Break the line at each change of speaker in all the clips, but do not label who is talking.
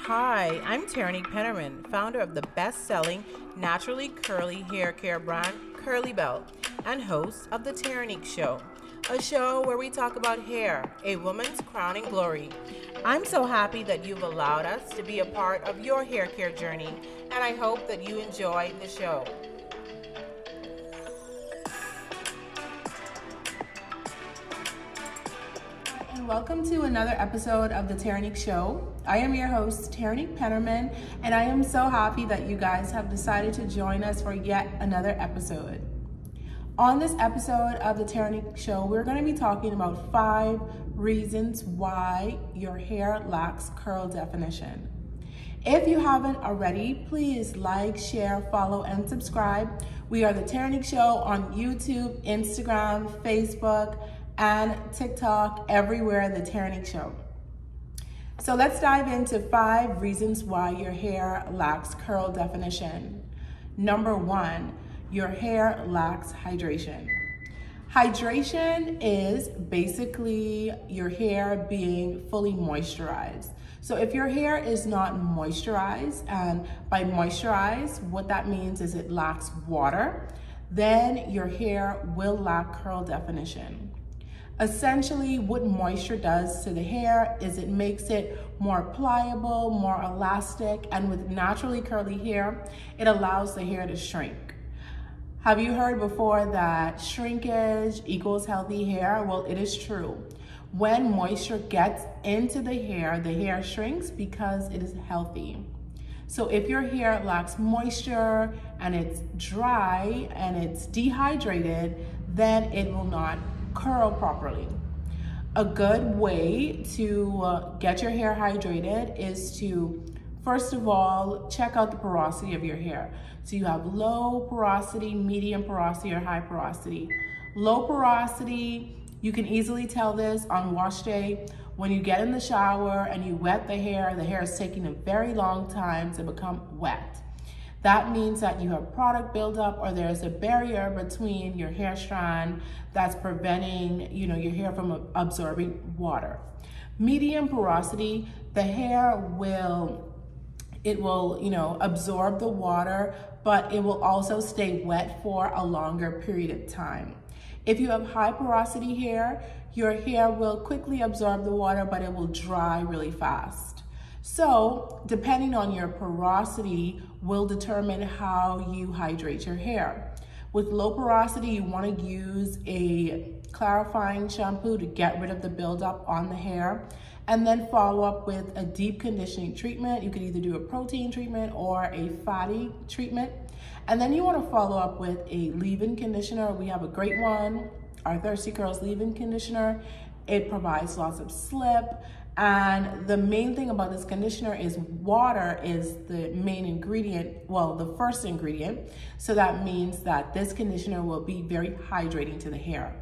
Hi, I'm Terrinique Pennerman, founder of the best-selling naturally curly hair care brand Kurlee Belle and host of the Terrinique Show, a show where we talk about hair, a woman's crowning glory. I'm so happy that you've allowed us to be a part of your hair care journey, and I hope that you enjoy the show. Welcome to another episode of the Terrinique Show. I am your host, Terrinique Pennerman, and I am so happy that you guys have decided to join us for yet another episode. On this episode of the Terrinique Show, we're going to be talking about 5 reasons why your hair lacks curl definition. If you haven't already, please like, share, follow, and subscribe. We are the Terrinique Show on YouTube, Instagram, Facebook, and TikTok, everywhere, the Terrinique Show. So let's dive into 5 reasons why your hair lacks curl definition. Number 1, your hair lacks hydration. Hydration is basically your hair being fully moisturized. So if your hair is not moisturized, and by moisturized, what that means is it lacks water, then your hair will lack curl definition. Essentially, what moisture does to the hair is it makes it more pliable, more elastic, and with naturally curly hair, it allows the hair to shrink. Have you heard before that shrinkage equals healthy hair? Well, it is true. When moisture gets into the hair shrinks because it is healthy. So if your hair lacks moisture and it's dry and it's dehydrated, then it will not curl properly. A good way to get your hair hydrated is to, first of all, check out the porosity of your hair. So you have low porosity, medium porosity, or high porosity. Low porosity, you can easily tell this on wash day. When you get in the shower and you wet the hair is taking a very long time to become wet. That means that you have product buildup, or there's a barrier between your hair strand that's preventing, your hair from absorbing water. Medium porosity, the hair will absorb the water, but it will also stay wet for a longer period of time. If you have high porosity hair, your hair will quickly absorb the water, but it will dry really fast. So, depending on your porosity will determine how you hydrate your hair. With low porosity, you want to use a clarifying shampoo to get rid of the buildup on the hair, and then follow up with a deep conditioning treatment. You could either do a protein treatment or a fatty treatment. And then you want to follow up with a leave-in conditioner. We have a great one, our Thirsty Curls leave-in conditioner. It provides lots of slip. And the main thing about this conditioner is water is the main ingredient, well, the first ingredient. So that means that this conditioner will be very hydrating to the hair.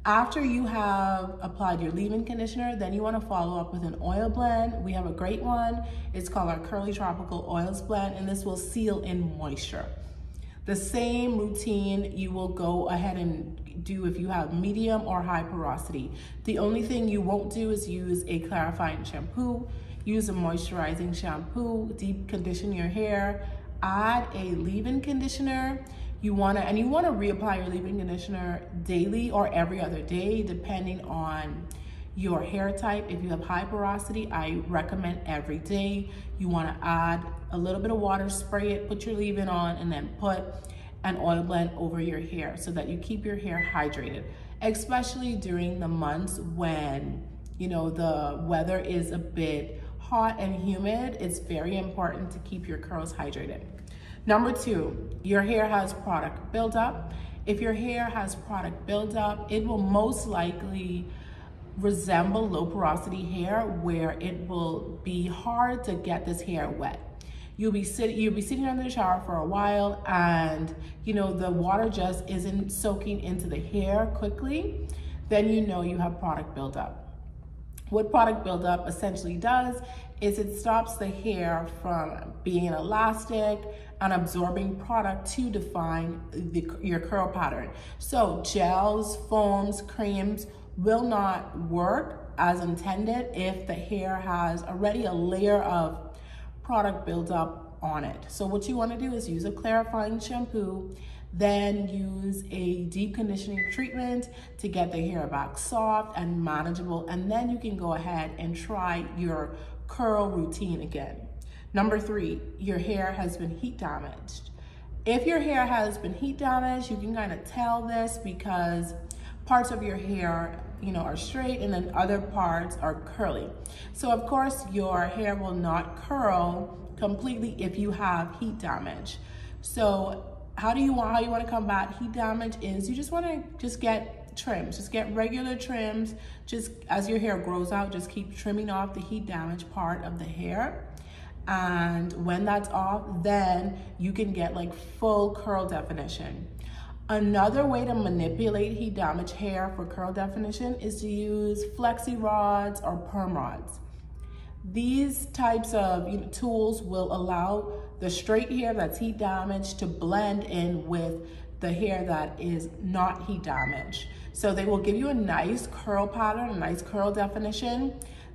After you have applied your leave-in conditioner, then you want to follow up with an oil blend. We have a great one. It's called our Curly Tropical Oils Blend, and this will seal in moisture. The same routine you will go ahead and do if you have medium or high porosity. The only thing you won't do is use a clarifying shampoo, use a moisturizing shampoo, deep condition your hair, add a leave-in conditioner. You want to reapply your leave-in conditioner daily or every other day, depending on your hair type. If you have high porosity, I recommend every day. You want to add a little bit of water, spray it, put your leave-in on, and then put an oil blend over your hair so that you keep your hair hydrated, especially during the months when the weather is a bit hot and humid. It's very important to keep your curls hydrated. Number 2, your hair has product buildup. If your hair has product buildup, it will most likely resemble low porosity hair, where it will be hard to get this hair wet. You'll be sitting under the shower for a while, and the water just isn't soaking into the hair quickly. Then you have product buildup. What product buildup essentially does is it stops the hair from being elastic and absorbing product to define your curl pattern. So gels, foams, creams will not work as intended if the hair has already a layer of product builds up on it. So what you want to do is use a clarifying shampoo, then use a deep conditioning treatment to get the hair back soft and manageable, and then you can go ahead and try your curl routine again. Number 3, your hair has been heat damaged. If your hair has been heat damaged, you can kind of tell this because parts of your hair, are straight and then other parts are curly. So of course your hair will not curl completely if you have heat damage. So how you want to combat heat damage is you just want to get trims, just get regular trims. Just as your hair grows out, just keep trimming off the heat damage part of the hair. And when that's off, then you can get like full curl definition. Another way to manipulate heat damaged hair for curl definition is to use flexi rods or perm rods. These types of tools will allow the straight hair that's heat damaged to blend in with the hair that is not heat damaged. So they will give you a nice curl pattern, a nice curl definition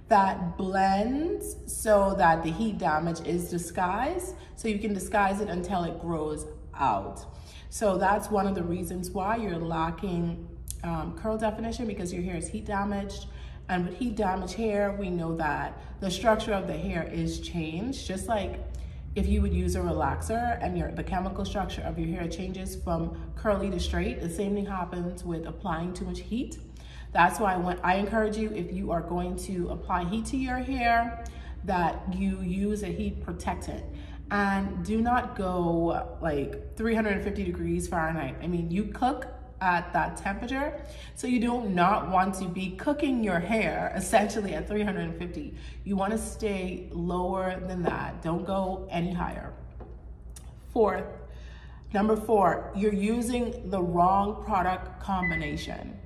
that blends so that the heat damage is disguised. So you can disguise it until it grows out. So that's one of the reasons why you're lacking curl definition, because your hair is heat damaged. And with heat damaged hair, we know that the structure of the hair is changed. Just like if you would use a relaxer and the chemical structure of your hair changes from curly to straight, the same thing happens with applying too much heat. That's why I encourage you, if you are going to apply heat to your hair, that you use a heat protectant. And do not go like 350 degrees Fahrenheit. I mean, you cook at that temperature, so you do not want to be cooking your hair essentially at 350. You want to stay lower than that. Don't go any higher. Number 4, you're using the wrong product combination.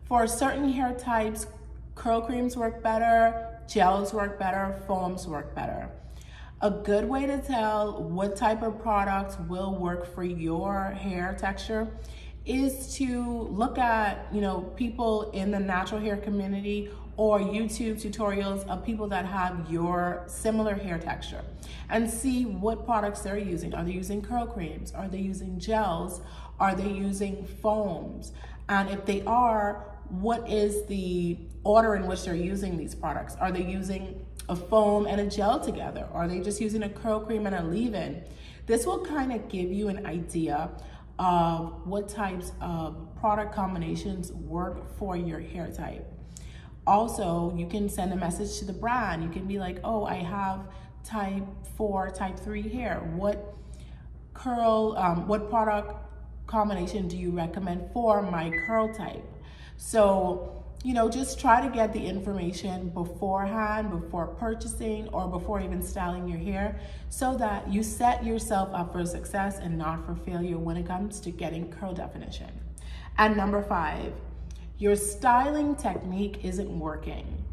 For certain hair types, curl creams work better, gels work better, foams work better. A good way to tell what type of products will work for your hair texture is to look at, people in the natural hair community or YouTube tutorials of people that have your similar hair texture and see what products they're using. Are they using curl creams? Are they using gels? Are they using foams? And if they are, what is the order in which they're using these products? Are they using a foam and a gel together? Are they just using a curl cream and a leave-in? This will kind of give you an idea of what types of product combinations work for your hair type. Also, you can send a message to the brand. You can be like, oh, I have type 4, type 3 hair. What product combination do you recommend for my curl type? So, just try to get the information beforehand, before purchasing or before even styling your hair, so that you set yourself up for success and not for failure when it comes to getting curl definition. And number 5, your styling technique isn't working.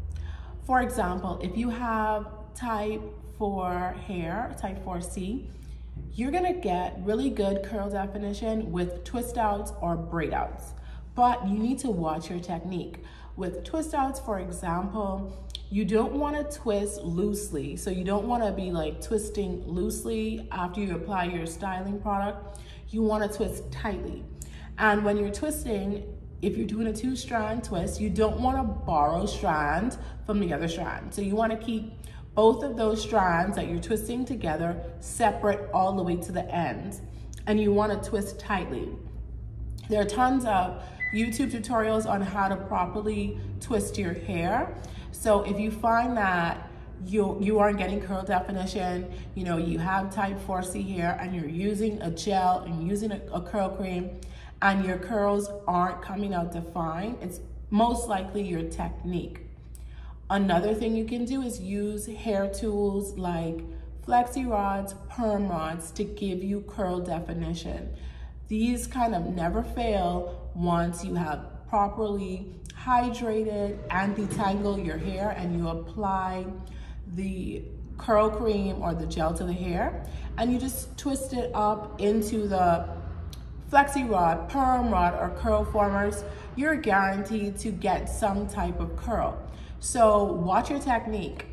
For example, if you have type 4 hair, type 4C, you're gonna get really good curl definition with twist outs or braid outs. But you need to watch your technique. With twist outs, for example, you don't want to twist loosely. So you don't want to be like twisting loosely after you apply your styling product. You want to twist tightly. And when you're twisting, if you're doing a 2-strand twist, you don't want to borrow strand from the other strand. So you want to keep both of those strands that you're twisting together separate all the way to the end. And you want to twist tightly. There are tons of YouTube tutorials on how to properly twist your hair. So if you find that you aren't getting curl definition, you have type 4C hair and you're using a gel and using a curl cream and your curls aren't coming out defined, it's most likely your technique. Another thing you can do is use hair tools like flexi rods, perm rods to give you curl definition. These kind of never fail once you have properly hydrated and detangled your hair and you apply the curl cream or the gel to the hair and you just twist it up into the flexi rod, perm rod, or curl formers. You're guaranteed to get some type of curl. So watch your technique.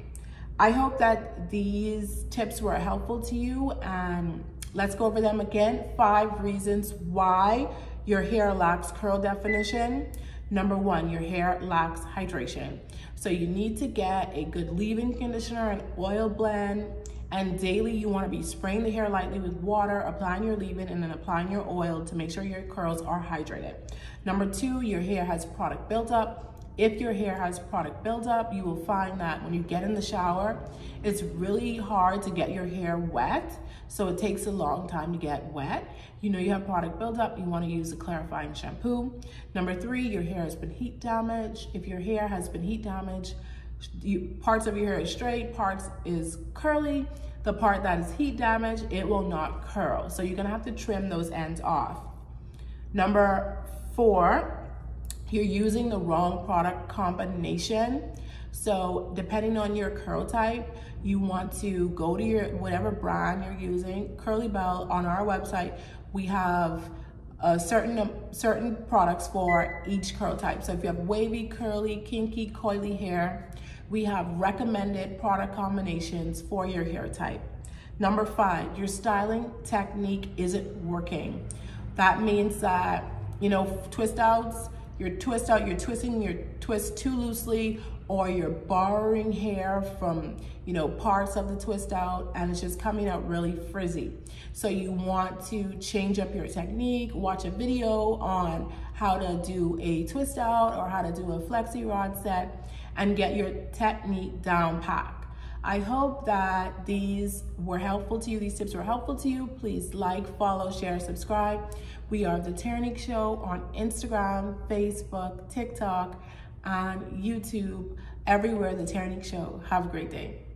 I hope that these tips were helpful to you, and let's go over them again. 5 reasons why your hair lacks curl definition. Number 1, your hair lacks hydration. So you need to get a good leave-in conditioner and oil blend, and daily you want to be spraying the hair lightly with water, applying your leave-in, and then applying your oil to make sure your curls are hydrated. Number 2, your hair has product buildup. If your hair has product buildup, you will find that when you get in the shower, it's really hard to get your hair wet. So it takes a long time to get wet. You know you have product buildup, you want to use a clarifying shampoo. Number 3, your hair has been heat damaged. If your hair has been heat damaged, parts of your hair is straight, parts is curly. The part that is heat damaged, it will not curl. So you're gonna have to trim those ends off. Number 4, you're using the wrong product combination. So depending on your curl type, you want to go to your whatever brand you're using. Kurlee Belle, on our website, we have certain products for each curl type. So if you have wavy, curly, kinky, coily hair, we have recommended product combinations for your hair type. Number 5, your styling technique isn't working. That means that, you know, you're twisting your twist too loosely, or you're borrowing hair from, you know, parts of the twist out, and it's just coming out really frizzy. So you want to change up your technique, watch a video on how to do a twist out or how to do a flexi rod set, and get your technique down pat. I hope that these were helpful to you. These tips were helpful to you. Please like, follow, share, subscribe. We are the Terrinique Show on Instagram, Facebook, TikTok, and YouTube. Everywhere, the Terrinique Show. Have a great day.